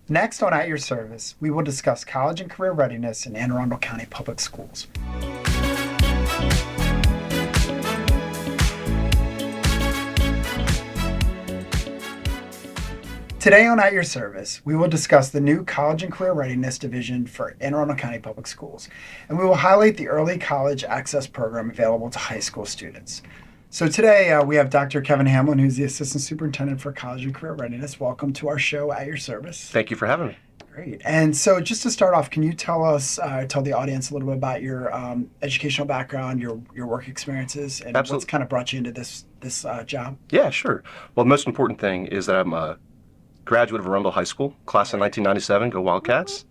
Next on At Your Service, we will discuss college and career readiness in Anne Arundel County Public Schools. Today on At Your Service, we will discuss the new College and Career Readiness Division for Anne Arundel County Public Schools, and we will highlight the Early College Access Program available to high school students. So today we have Dr. Kevin Hamlin, who's the Assistant Superintendent for College and Career Readiness. Welcome to our show, At Your Service. Thank you for having me. Great. And so just to start off, can you tell the audience a little bit about your educational background, your work experiences, and Absolutely. what's kind of brought you into this job? Yeah, sure. Well, the most important thing is that I'm a graduate of Arundel High School, class of 1997, go Wildcats.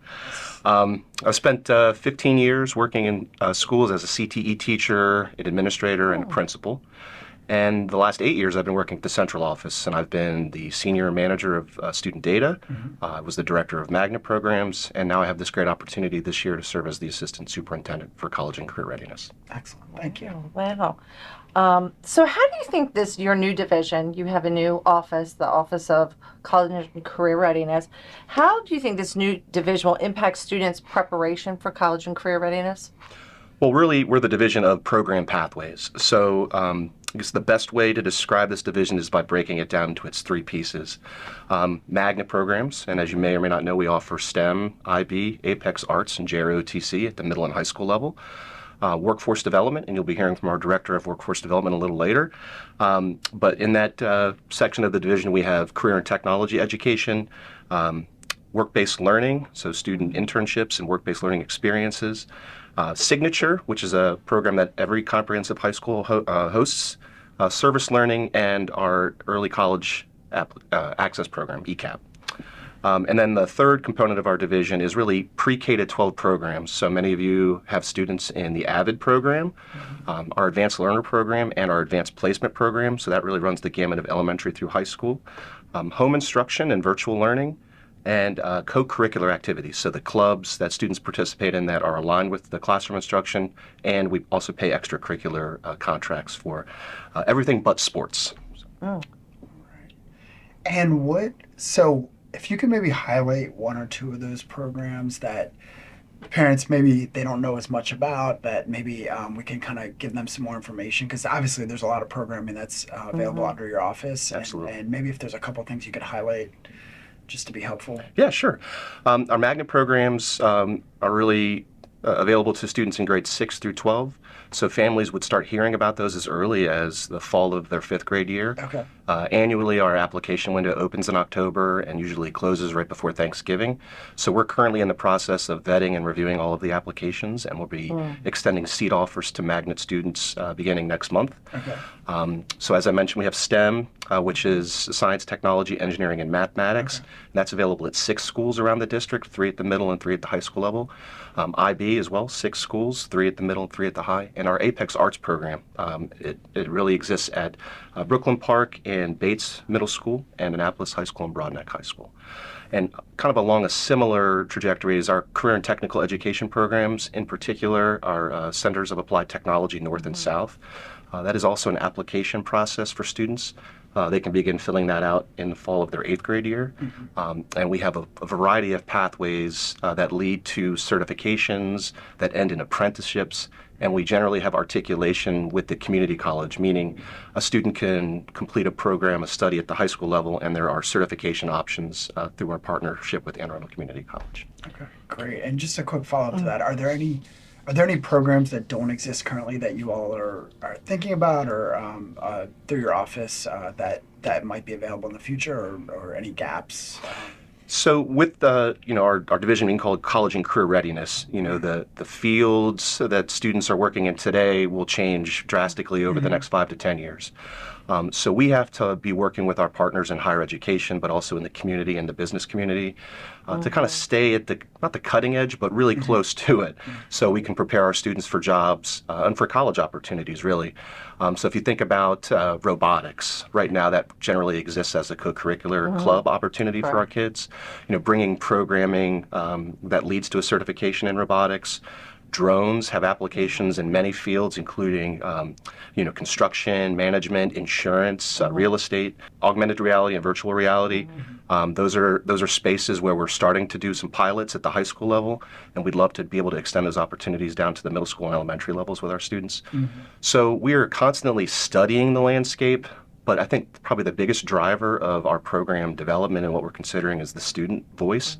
I've spent 15 years working in schools as a CTE teacher, an administrator, and a principal. And the last 8 years, I've been working at the central office, and I've been the senior manager of student data. I was the director of magnet programs, and now I have this great opportunity this year to serve as the assistant superintendent for college and career readiness. Excellent. Thank you. Wow. So how do you think your new division, you have a new office, the Office of College and Career Readiness, how do you think this new division will impact students' preparation for college and career readiness? Well, really, we're the division of program pathways. So I guess the best way to describe this division is by breaking it down into its three pieces. Magnet programs, and as you may or may not know, we offer STEM, IB, Apex Arts, and JROTC at the middle and high school level. Workforce development, and you'll be hearing from our director of workforce development a little later. But in that section of the division, we have career and technology education, work-based learning, so student internships and work-based learning experiences, Signature, which is a program that every comprehensive high school hosts, service learning, and our early college access program, ECAP. And then the third component of our division is really pre-K to 12 programs. So many of you have students in the AVID program, our Advanced Learner program, and our Advanced Placement program. So that really runs the gamut of elementary through high school. Home instruction and virtual learning, and co-curricular activities. So the clubs that students participate in that are aligned with the classroom instruction, and we also pay extracurricular contracts for everything but sports. Oh. And so if you could maybe highlight one or two of those programs that parents maybe they don't know as much about, that maybe we can kind of give them some more information, because obviously there's a lot of programming that's available under your office. Absolutely. And maybe if there's a couple of things you could highlight just to be helpful. Yeah, sure. Our magnet programs are really available to students in grades 6 through 12. So families would start hearing about those as early as the fall of their 5th grade year. Okay. Annually, our application window opens in October and usually closes right before Thanksgiving. So we're currently in the process of vetting and reviewing all of the applications, and we'll be extending seat offers to magnet students beginning next month. Okay. So as I mentioned, we have STEM, which is science, technology, engineering, and mathematics. Okay. And that's available at 6 schools around the district, 3 at the middle and 3 at the high school level. IB as well, 6 schools, 3 at the middle and 3 at the high. And our Apex Arts program, it really exists at Voegtlin Park and Bates Middle School and Annapolis High School and Broadneck High School. And kind of along a similar trajectory is our career and technical education programs, in particular our Centers of Applied Technology North and South. That is also an application process for students. They can begin filling that out in the fall of their 8th grade year. And we have a variety of pathways that lead to certifications, that end in apprenticeships, and we generally have articulation with the community college, meaning a student can complete a program, a study at the high school level, and there are certification options through our partnership with Anne Arundel Community College. Okay, great. And just a quick follow-up to that, are there any programs that don't exist currently that you all are thinking about, or through your office that might be available in the future, or any gaps? So with our division being called College and Career Readiness, the fields that students are working in today will change drastically over the next 5 to 10 years. So we have to be working with our partners in higher education, but also in the community and the business community to kind of stay at not the cutting edge, but really close to it, so we can prepare our students for jobs and for college opportunities, really. So if you think about robotics, right now that generally exists as a co-curricular club opportunity for our kids. Bringing programming that leads to a certification in robotics, Drones have applications in many fields, including construction, management, insurance, real estate, augmented reality, and virtual reality. Those are spaces where we're starting to do some pilots at the high school level, and we'd love to be able to extend those opportunities down to the middle school and elementary levels with our students. So we're constantly studying the landscape, but I think probably the biggest driver of our program development and what we're considering is the student voice.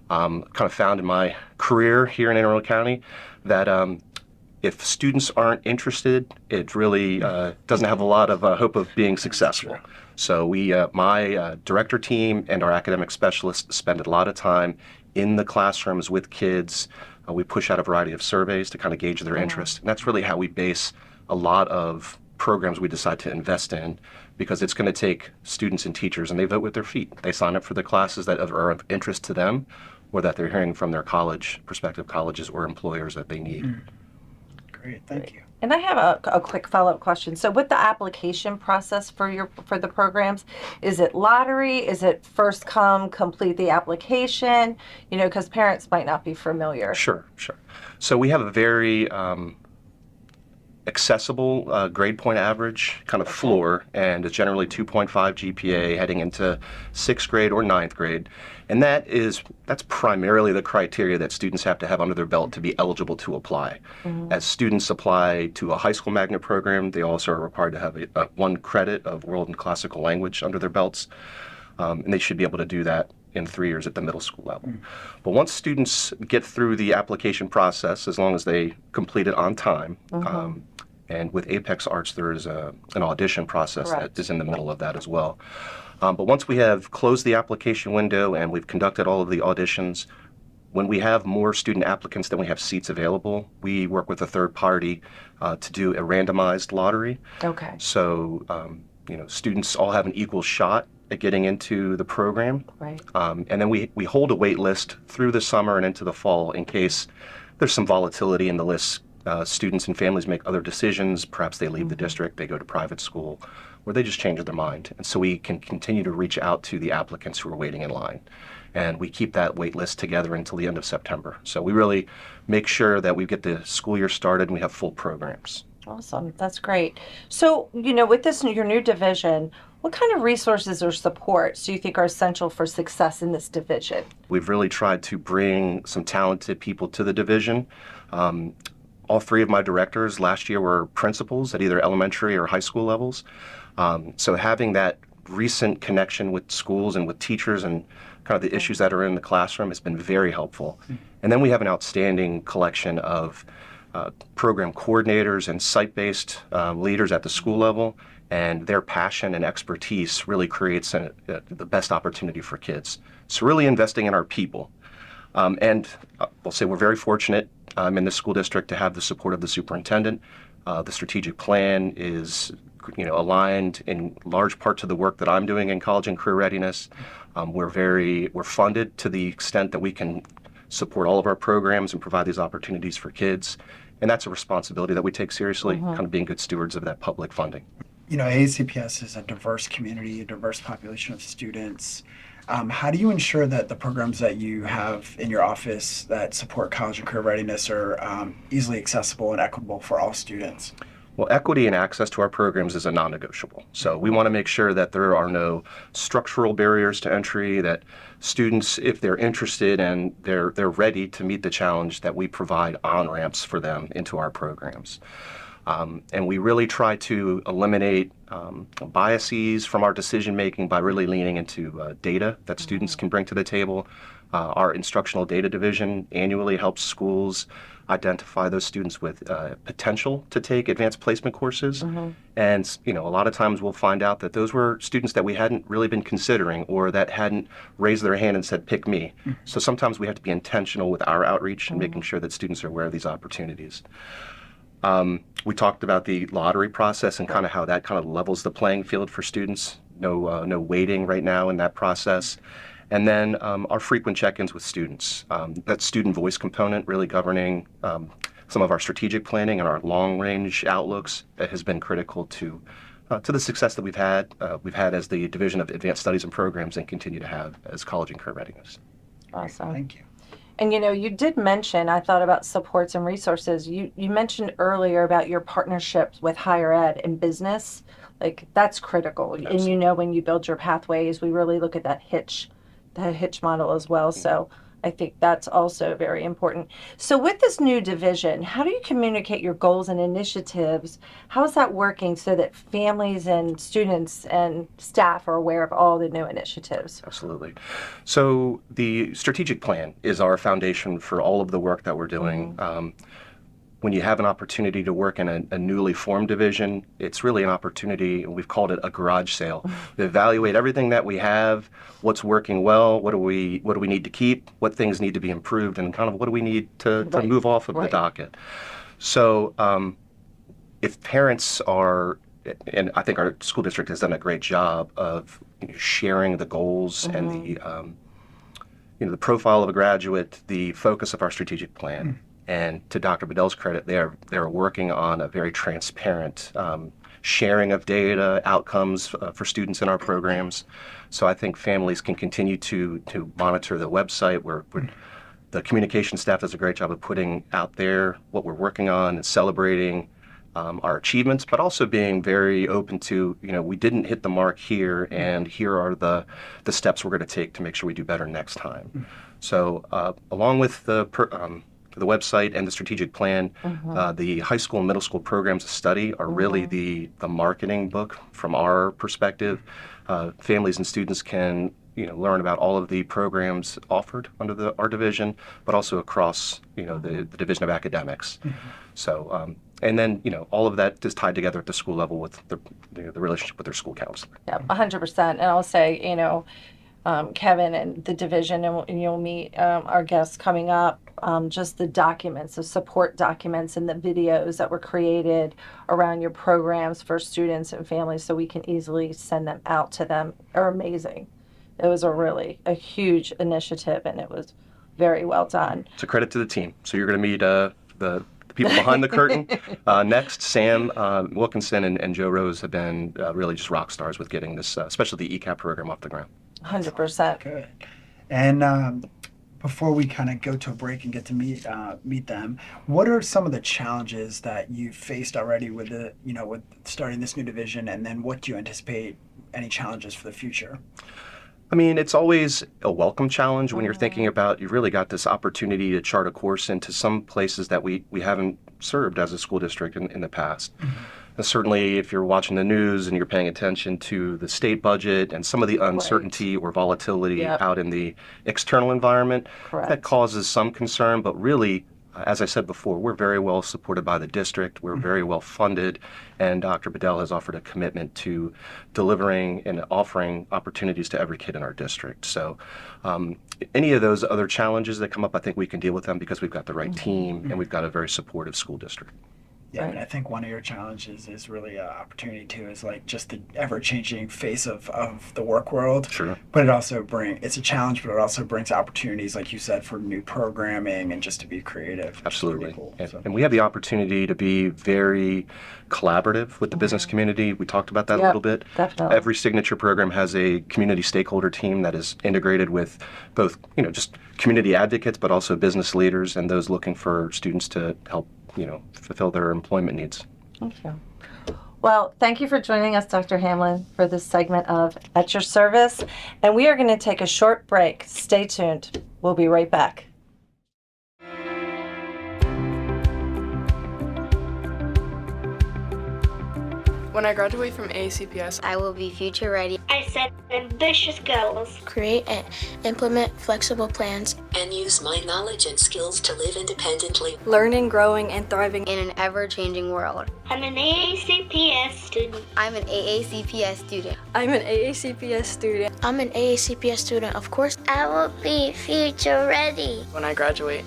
Kind of found in my career here in Anne Arundel County that if students aren't interested, it really doesn't have a lot of hope of being successful. So my director team and our academic specialists spend a lot of time in the classrooms with kids. We push out a variety of surveys to kind of gauge their interest. And that's really how we base a lot of programs we decide to invest in, because it's going to take students and teachers, and they vote with their feet. They sign up for the classes that are of interest to them, or that they're hearing from their prospective colleges or employers that they need. Great, thank you. And I have a quick follow-up question. So with the application process for the programs, is it lottery? Is it first come, complete the application? Because parents might not be familiar. Sure. So we have a very accessible grade point average kind of floor, and it's generally 2.5 GPA heading into 6th grade or 9th grade. And that's primarily the criteria that students have to have under their belt to be eligible to apply. As students apply to a high school magnet program, they also are required to have a 1 credit of world and classical language under their belts. And they should be able to do that in 3 years at the middle school level. But once students get through the application process, as long as they complete it on time, and with Apex Arts, there is an audition process that is in the middle of that as well. But once we have closed the application window and we've conducted all of the auditions, when we have more student applicants than we have seats available, we work with a third party to do a randomized lottery. Okay. So, students all have an equal shot at getting into the program. Right. And then we hold a wait list through the summer and into the fall in case there's some volatility in the list. Students and families make other decisions. Perhaps they leave the district, they go to private school, or they just change their mind. And so we can continue to reach out to the applicants who are waiting in line. And we keep that wait list together until the end of September. So we really make sure that we get the school year started and we have full programs. Awesome. That's great. So, with your new division, what kind of resources or supports do you think are essential for success in this division? We've really tried to bring some talented people to the division. All 3 of my directors last year were principals at either elementary or high school levels. So having that recent connection with schools and with teachers and kind of the issues that are in the classroom has been very helpful. And then we have an outstanding collection of program coordinators and site-based leaders at the school level, and their passion and expertise really creates the best opportunity for kids. So really investing in our people. And I'll say we're very fortunate in this school district to have the support of the superintendent. The strategic plan is aligned in large part to the work that I'm doing in College and Career Readiness. We're funded to the extent that we can support all of our programs and provide these opportunities for kids. And that's a responsibility that we take seriously, kind of being good stewards of that public funding. ACPS is a diverse community, a diverse population of students. How do you ensure that the programs that you have in your office that support college and career readiness are easily accessible and equitable for all students? Well, equity and access to our programs is a non-negotiable. So we want to make sure that there are no structural barriers to entry, that students, if they're interested and they're ready to meet the challenge, that we provide on-ramps for them into our programs. And we really try to eliminate biases from our decision-making by really leaning into data that students can bring to the table. Our instructional data division annually helps schools identify those students with potential to take advanced placement courses. And, a lot of times we'll find out that those were students that we hadn't really been considering or that hadn't raised their hand and said, pick me. So sometimes we have to be intentional with our outreach and making sure that students are aware of these opportunities. We talked about the lottery process and kind of how that kind of levels the playing field for students. No waiting right now in that process. And then our frequent check-ins with students. That student voice component really governing some of our strategic planning and our long-range outlooks has been critical to the success that we've had as the Division of Advanced Studies and Programs and continue to have as College and Career Readiness. Awesome. Thank you. And you did mention, I thought about supports and resources. You mentioned earlier about your partnerships with higher ed and business. Like that's critical. And Absolutely. when you build your pathways, we really look at that hitch model as well. So I think that's also very important. So with this new division, how do you communicate your goals and initiatives? How is that working so that families and students and staff are aware of all the new initiatives? Absolutely. So the strategic plan is our foundation for all of the work that we're doing. When you have an opportunity to work in a newly formed division, it's really an opportunity, and we've called it a garage sale. We evaluate everything that we have, what's working well, what do we need to keep, what things need to be improved, and kind of what do we need to Right. move off of the Right. docket. So if parents are, and I think our school district has done a great job of sharing the goals and the profile of a graduate, the focus of our strategic plan. And to Dr. Bedell's credit, they're working on a very transparent sharing of data, outcomes for students in our programs. So I think families can continue to monitor the website where the communication staff does a great job of putting out there what we're working on and celebrating our achievements, but also being very open to, we didn't hit the mark here, and here are the steps we're going to take to make sure we do better next time. So along with the website and the strategic plan, the high school and middle school programs of study are really the marketing book from our perspective. Families and students can learn about all of the programs offered under our division, but also across the Division of Academics. So and then all of that is tied together at the school level with the relationship with their school counselor. Yeah, 100%. And I'll say, Kevin and the division, and you'll meet our guests coming up. Just the documents, the support documents, and the videos that were created around your programs for students and families, so we can easily send them out to them, are amazing. It was a huge initiative, and it was very well done. It's a credit to the team. So you're going to meet the people behind the curtain. Next, Sam Wilkinson and Joe Rose have been really just rock stars with getting this, especially the ECAP program, off the ground. 100%. Good. And before we kind of go to a break and get to meet them, what are some of the challenges that you've faced already with with starting this new division, and then what do you anticipate any challenges for the future? I mean, it's always a welcome challenge when you're thinking about, you've really got this opportunity to chart a course into some places that we haven't served as a school district in the past. And certainly, if you're watching the news and you're paying attention to the state budget and some of the uncertainty or volatility out in the external environment, that causes some concern. But really, as I said before, we're very well supported by the district. We're very well funded. And Dr. Bedell has offered a commitment to delivering and offering opportunities to every kid in our district. So any of those other challenges that come up, I think we can deal with them because we've got the right team and we've got a very supportive school district. Yeah, I mean, I think one of your challenges is really an opportunity too, is like just the ever-changing face of the work world. Sure. But it's a challenge, but it also brings opportunities, like you said, for new programming and just to be creative. Absolutely. Cool, And we have the opportunity to be very collaborative with the business community. We talked about that a little bit. Definitely. Every signature program has a community stakeholder team that is integrated with both, just community advocates, but also business leaders and those looking for students to help fulfill their employment needs. Thank you. Well, thank you for joining us, Dr. Hamlin, for this segment of At Your Service. And we are going to take a short break. Stay tuned. We'll be right back. When I graduate from AACPS, I will be future ready. I set ambitious goals. Create and implement flexible plans. And use my knowledge and skills to live independently. Learning, growing, and thriving In an ever-changing world. I'm an AACPS student. I'm an AACPS student. I'm an AACPS student. I'm an AACPS student, of course. I will be future ready. when I graduate,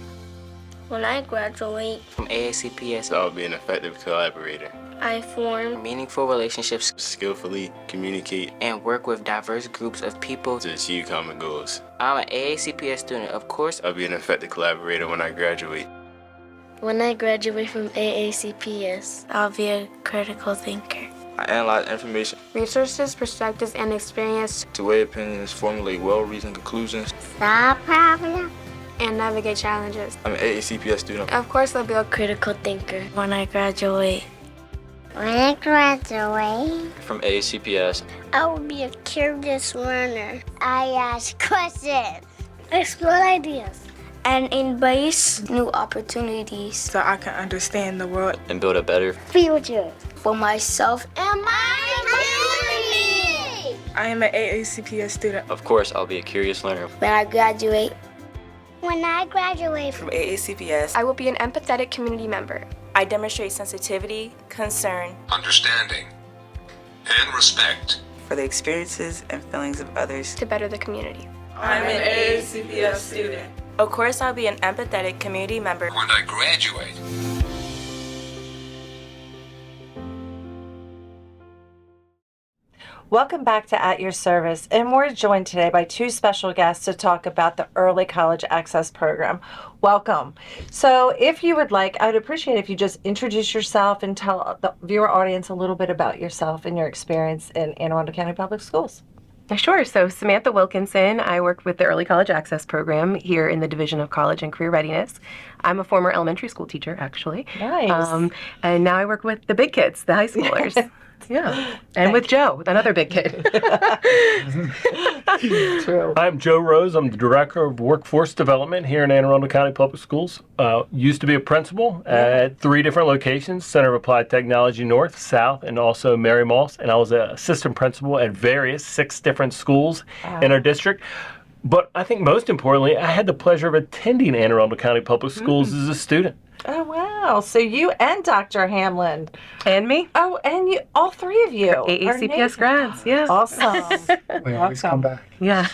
When I graduate, From AACPS, I'll be an effective collaborator, I form meaningful relationships, skillfully communicate, and work with diverse groups of people to achieve common goals. I'm an AACPS student, of course. I'll be an effective collaborator when I graduate. When I graduate from AACPS, I'll be a critical thinker. I analyze information resources, perspectives, and experience. to weigh opinions, formulate well-reasoned conclusions, Solve problems. and navigate challenges. I'm an AACPS student. Of course, I'll be a Critical thinker. When I graduate, When I graduate, From AACPS. I will be a curious learner. I ask questions, explore ideas, and embrace new opportunities so I can understand the world And build a better. future for myself and my community. I am an AACPS student. Of course, I'll be a curious learner. When I graduate From AACPS, I will be an empathetic community member. I demonstrate sensitivity, concern understanding, and respect for the experiences and feelings of others. To better the community. I'm an AACPS student. Of course, I'll be an empathetic community member. when I graduate. Welcome back to At Your Service, and we're joined today by two special guests to talk about the Early College Access Program. Welcome. So if you would like, I'd appreciate if you just introduce yourself and tell the viewer audience a little bit about yourself and your experience in Anne Arundel County Public Schools. Sure. So Samantha Wilkinson, I work with the Early College Access Program here in the Division of College and Career Readiness. I'm a former elementary school teacher, actually. Nice. And now I work with the big kids, the high schoolers. Yeah. And with Joe, another big kid. True. I'm Joe Rose. I'm the Director of Workforce Development here in Anne Arundel County Public Schools. Used to be a principal at 3 different locations, Center of Applied Technology North, South, and also Mary Moss. And I was an assistant principal at 6 different schools in our district. But I think most importantly, I had the pleasure of attending Anne Arundel County Public Schools as a student. Oh, wow. So you and Dr. Hamlin. And me. Oh, and you, all three of you. AACPS grads, yeah. Awesome. We always come back. Yeah.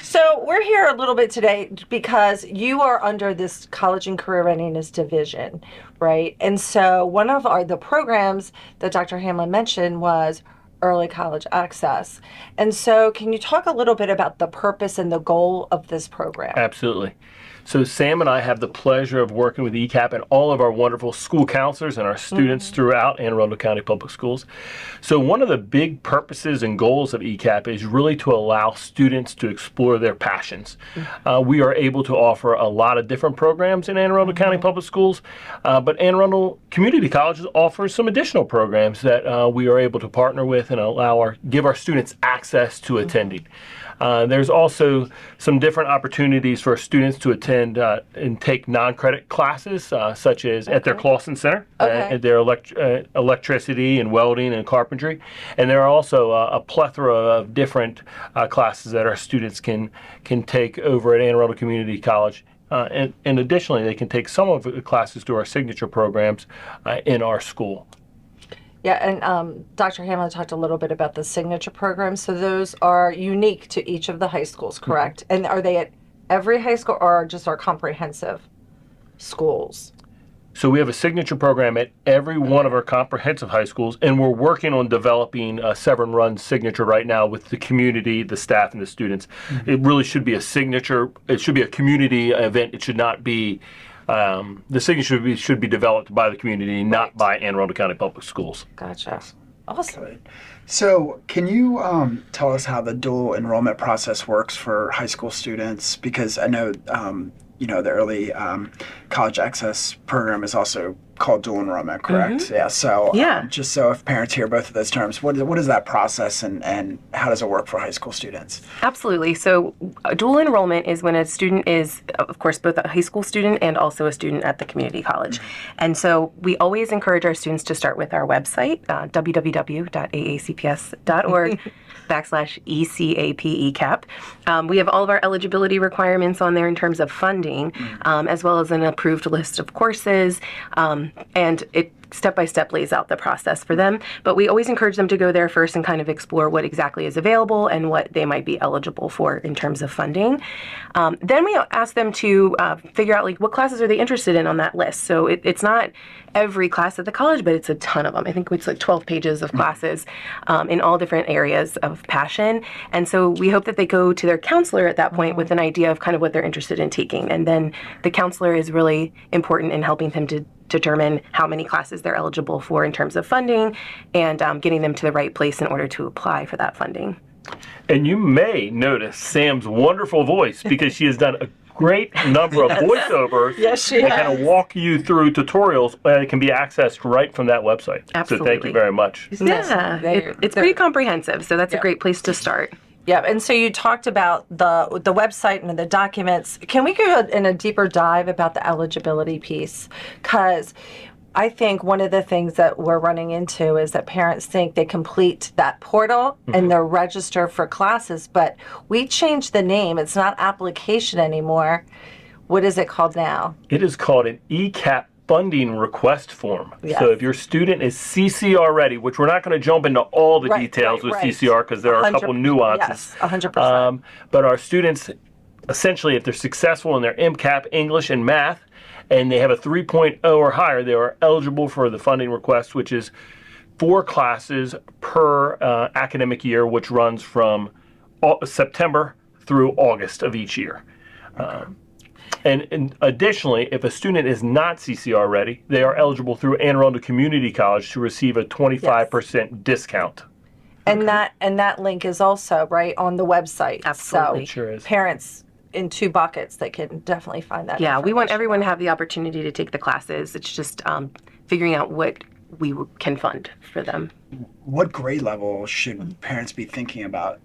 So we're here a little bit today because you are under this College and Career Readiness Division, right? And so one of the programs that Dr. Hamlin mentioned was Early College Access. And so can you talk a little bit about the purpose and the goal of this program? Absolutely. So Sam and I have the pleasure of working with ECAP and all of our wonderful school counselors and our students throughout Anne Arundel County Public Schools. So one of the big purposes and goals of ECAP is really to allow students to explore their passions. We are able to offer a lot of different programs in Anne Arundel County Public Schools, but Anne Arundel Community Colleges offers some additional programs that we are able to partner with and give our students access to attending. There's also some different opportunities for students to attend and take non-credit classes, such as at their Clawson Center, at their electricity and welding and carpentry. And there are also a plethora of different classes that our students can take over at Anne Arundel Community College. And additionally, they can take some of the classes through our signature programs in our school. Yeah, and Dr. Hamlin talked a little bit about the signature programs. So those are unique to each of the high schools, correct? And are they at every high school or just our comprehensive schools? So we have a signature program at every one of our comprehensive high schools, and we're working on developing a Severn Run signature right now with the community, the staff, and the students. It really should be a signature. It should be a community event. It should not be the signature should be developed by the community, not by Anne Arundel County Public Schools. Gotcha. Awesome. Good. So can you tell us how the dual enrollment process works for high school students? Because I know, the Early College Access Program is also called dual enrollment, correct? Yeah. So just so if parents hear both of those terms, what is that process and how does it work for high school students? Absolutely. So dual enrollment is when a student is, of course, both a high school student and also a student at the community college. And so we always encourage our students to start with our website, www.aacps.org. /ECAP. We have all of our eligibility requirements on there in terms of funding, as well as an approved list of courses, and it step-by-step lays out the process for them. But we always encourage them to go there first and kind of explore what exactly is available and what they might be eligible for in terms of funding. Then we ask them to figure out what classes are they interested in on that list. So it's not every class at the college, but it's a ton of them. I think it's 12 pages of classes in all different areas of passion. And so we hope that they go to their counselor at that point with an idea of kind of what they're interested in taking. And then the counselor is really important in helping them to determine how many classes they're eligible for in terms of funding and getting them to the right place in order to apply for that funding. And you may notice Sam's wonderful voice because she has done a great number of voiceovers Yes, she that has. kind of walk you through tutorials that can be accessed right from that website. Absolutely. So thank you very much. Yeah, it's pretty comprehensive, so that's a great place to start. Yeah, and so you talked about the website and the documents. Can we go in a deeper dive about the eligibility piece? Because I think one of the things that we're running into is that parents think they complete that portal and they're registered for classes, but we changed the name. It's not application anymore. What is it called now? It is called an ECAP funding request form. Yes. So if your student is CCR ready, which we're not going to jump into all the details with CCR because there are a couple nuances. Yes, 100%. But our students, essentially, if they're successful in their MCAP, English, and math, and they have a 3.0 or higher, they are eligible for the funding request, which is 4 classes per academic year, which runs from September through August of each year. And additionally, if a student is not CCR ready, they are eligible through Anne Arundel Community College to receive a 25% discount. And that link is also right on the website. Absolutely. So Sure is. parents in 2 buckets, they can definitely find that. Yeah, we want information. everyone to have the opportunity to take the classes. It's just figuring out what we can fund for them. What grade level should parents be thinking about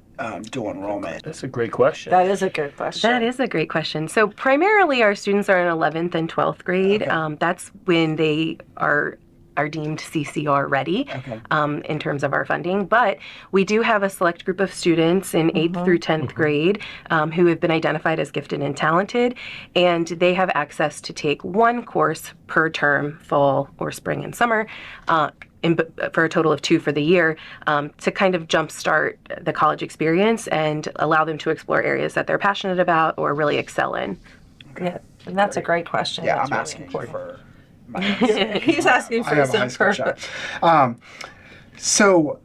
dual enrollment? That's a great question. That is a good question. That is a great question. So primarily our students are in 11th and 12th grade. Okay. That's when they are deemed CCR ready in terms of our funding. But we do have a select group of students in 8th through 10th grade who have been identified as gifted and talented, and they have access to take 1 course per term, fall or spring and summer, for a total of 2 for the year, to kind of jumpstart the college experience and allow them to explore areas that they're passionate about or really excel in. Yeah, and that's a great question. Yeah, That's I'm really asking important. for He's asking I for have a high some school perfect. child. So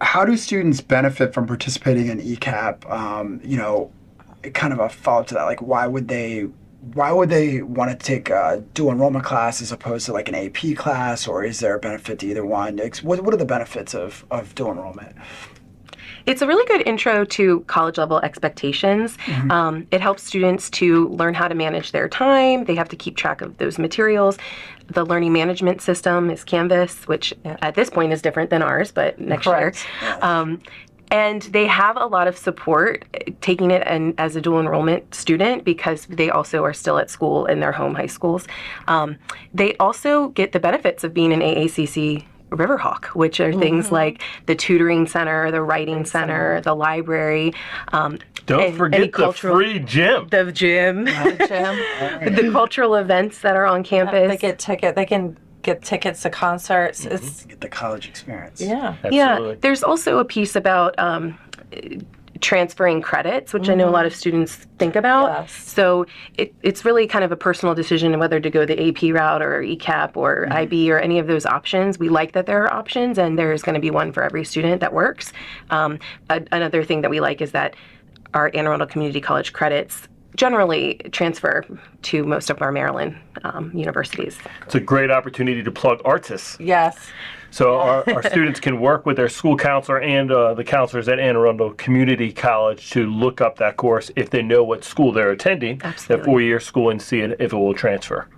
how do students benefit from participating in ECAP? Kind of a follow-up to that, like why would they want to take a dual enrollment class as opposed to like an AP class, or is there a benefit to either one? What are the benefits of dual enrollment? It's a really good intro to college level expectations. It helps students to learn how to manage their time. They have to keep track of those materials. The learning management system is Canvas, which at this point is different than ours, but next year. And they have a lot of support taking it as a dual enrollment student because they also are still at school in their home high schools. They also get the benefits of being an AACC Riverhawk, which are things like the tutoring center, the writing center, the library. Don't forget the free gym. The gym. The cultural events that are on campus. They get They can get tickets to concerts. It's Get the college experience. yeah. Yeah, there's also a piece about transferring credits, which I know a lot of students think about. Yes. So it's really kind of a personal decision whether to go the AP route or ECAP or IB or any of those options. We like that there are options, and there's going to be one for every student that works. Another thing that we like is that our Anne Arundel Community College credits generally transfer to most of our Maryland universities. It's a great opportunity to plug Artis. Yes. So our students can work with their school counselor and the counselors at Anne Arundel Community College to look up that course if they know what school they're attending, that 4-year school, and see if it will transfer.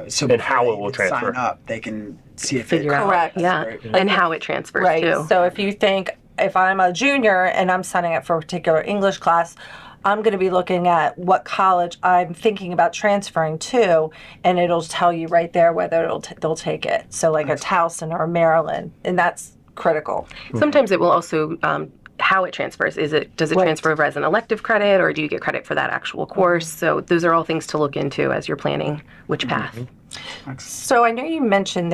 So and how it will before they transfer. sign up, they can see if Figure out, Correct. yeah, and how it transfers Right. too. So if you think, if I'm a junior and I'm signing up for a particular English class, I'm going to be looking at what college I'm thinking about transferring to, and it'll tell you right there whether they'll take it. So like a Towson or a Maryland, and that's critical. Sometimes it will also how it transfers. Does it transfer over as an elective credit, or do you get credit for that actual course? So those are all things to look into as you're planning which path. So I know you mentioned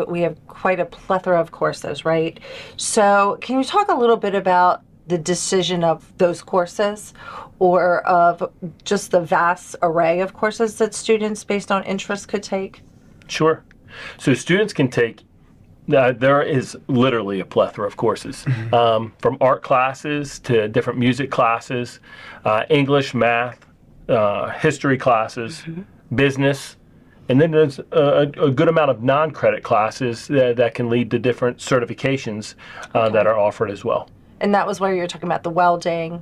we have quite a plethora of courses, right? So can you talk a little bit about the decision of those courses, or of just the vast array of courses that students based on interest could take? Sure. So students can take, there is literally a plethora of courses, from art classes to different music classes, English, math, history classes, business, and then there's a good amount of non-credit classes that can lead to different certifications that are offered as well. And that was where you were talking about the welding.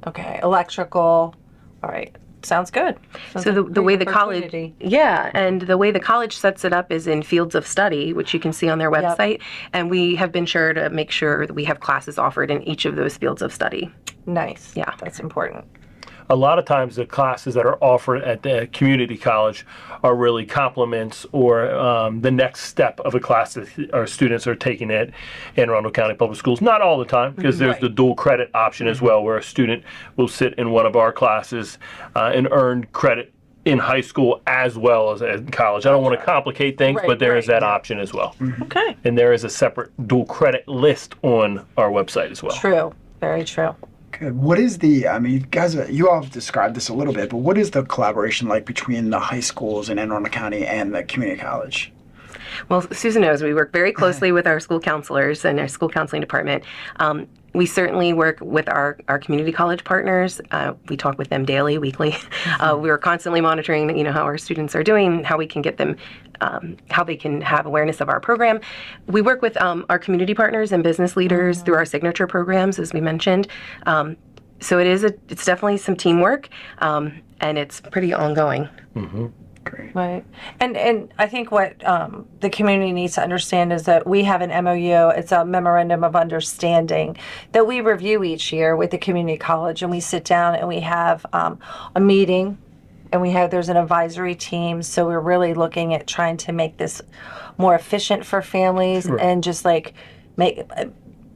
Okay, electrical. All right. sounds good. So the way the college, and the way the college sets it up is in fields of study, which you can see on their website, and we have been sure to make sure that we have classes offered in each of those fields of study. Nice. Yeah. That's important. A lot of times the classes that are offered at the community college are really complements or the next step of a class that our students are taking at Anne Arundel County Public Schools. Not all the time, because there's the dual credit option as well, where a student will sit in one of our classes and earn credit in high school as well as in college. I don't want to complicate things, but there is that option as well. Okay. And there is a separate dual credit list on our website as well. True. Very true. Good. What is the, I mean, guys, you all have described this a little bit, but what is the collaboration like between the high schools in Anne Arundel County and the community college? Well, Susan knows we work very closely with our school counselors and our school counseling department. We certainly work with our community college partners. We talk with them daily, weekly. We're constantly monitoring, how our students are doing, how we can get them, how they can have awareness of our program. We work with our community partners and business leaders through our signature programs, as we mentioned. So it's definitely some teamwork, and it's pretty ongoing. Mm-hmm. Great. Right. And I think what the community needs to understand is that we have an MOU, it's a memorandum of understanding that we review each year with the community college, and we sit down and we have a meeting, and there's an advisory team. So we're really looking at trying to make this more efficient for families and just like make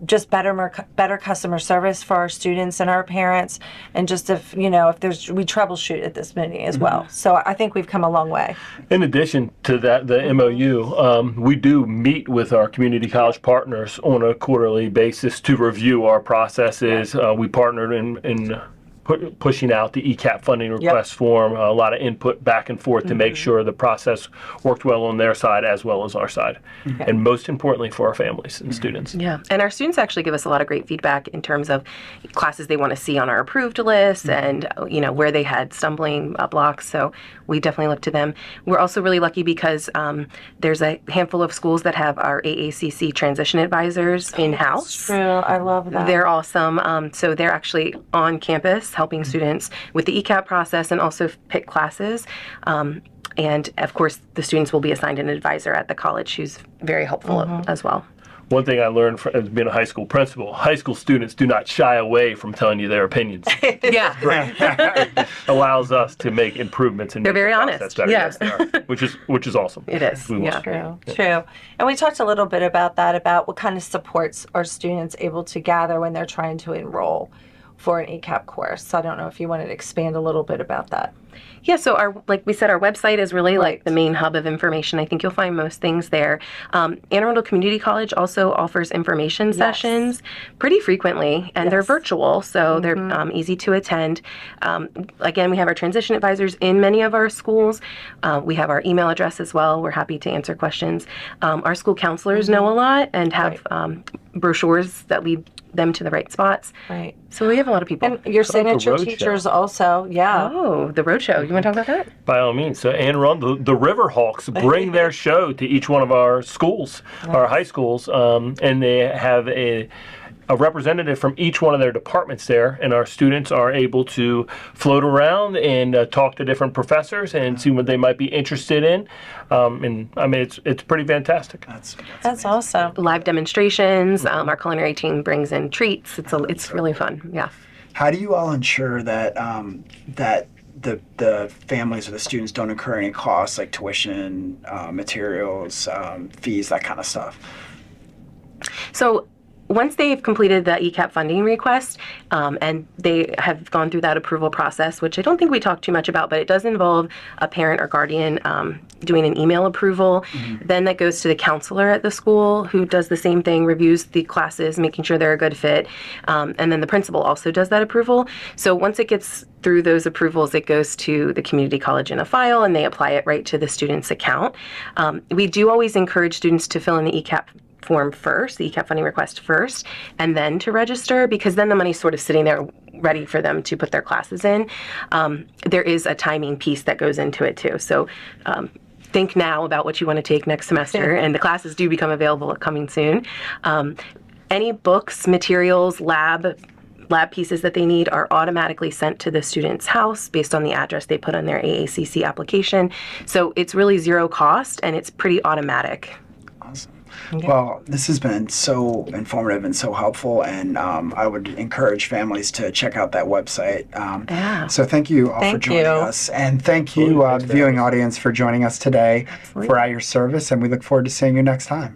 just better customer service for our students and our parents, and just if we troubleshoot at this meeting as well. So I think we've come a long way. In addition to that, the MOU, we do meet with our community college partners on a quarterly basis to review our processes. We partnered in pushing out the ECAP funding request form, a lot of input back and forth to make sure the process worked well on their side as well as our side. And most importantly for our families and students. Yeah, and our students actually give us a lot of great feedback in terms of classes they want to see on our approved list and where they had stumbling blocks. So we definitely look to them. We're also really lucky because there's a handful of schools that have our AACC transition advisors in-house. True, I love that. They're awesome. So they're actually on campus helping students with the ECAP process and also pick classes. And of course, the students will be assigned an advisor at the college who's very helpful as well. One thing I learned as being a high school principal, high school students do not shy away from telling you their opinions. Allows us to make improvements and they're very honest. Better. Yes, they are, which is awesome. It is. True. And we talked a little bit about that, about what kind of supports are students able to gather when they're trying to enroll for an ECAP course. So I don't know if you wanted to expand a little bit about that. Yeah, so like we said, our website is really like the main hub of information. I think you'll find most things there. Anne Arundel Community College also offers information sessions pretty frequently, and they're virtual, so they're easy to attend. Again, we have our transition advisors in many of our schools. We have our email address as well. We're happy to answer questions. Our school counselors know a lot and have brochures that lead them to the right spots. Right. So we have a lot of people. And your signature teachers also, Oh, the roadshow. You want to talk about that? By all means. So Anne Arundel, the Riverhawks bring their show to each one of our schools, our high schools, and they have a representative from each one of their departments there, and our students are able to float around and talk to different professors and see what they might be interested in. And I mean, it's pretty fantastic. That's awesome. Live demonstrations. Our culinary team brings in treats. It's really fun. Yeah. How do you all ensure that that the families or the students don't incur any costs like tuition, materials, fees, that kind of stuff? So once they've completed the ECAP funding request and they have gone through that approval process, which I don't think we talked too much about, but it does involve a parent or guardian doing an email approval. Then that goes to the counselor at the school who does the same thing, reviews the classes, making sure they're a good fit. And then the principal also does that approval. So once it gets through those approvals, it goes to the community college in a file and they apply it right to the student's account. We do always encourage students to fill in the ECAP form first, the ECAP funding request first, and then to register, because then the money's sort of sitting there ready for them to put their classes in. There is a timing piece that goes into it too. So think now about what you want to take next semester, and the classes do become available coming soon. Any books, materials, lab lab pieces that they need are automatically sent to the student's house based on the address they put on their AACC application. So it's really zero cost and it's pretty automatic. Awesome. Okay. Well, this has been so informative and so helpful, and I would encourage families to check out that website. So thank you all for joining us, and thank you, the viewing audience, for joining us today for At Your Service, and we look forward to seeing you next time.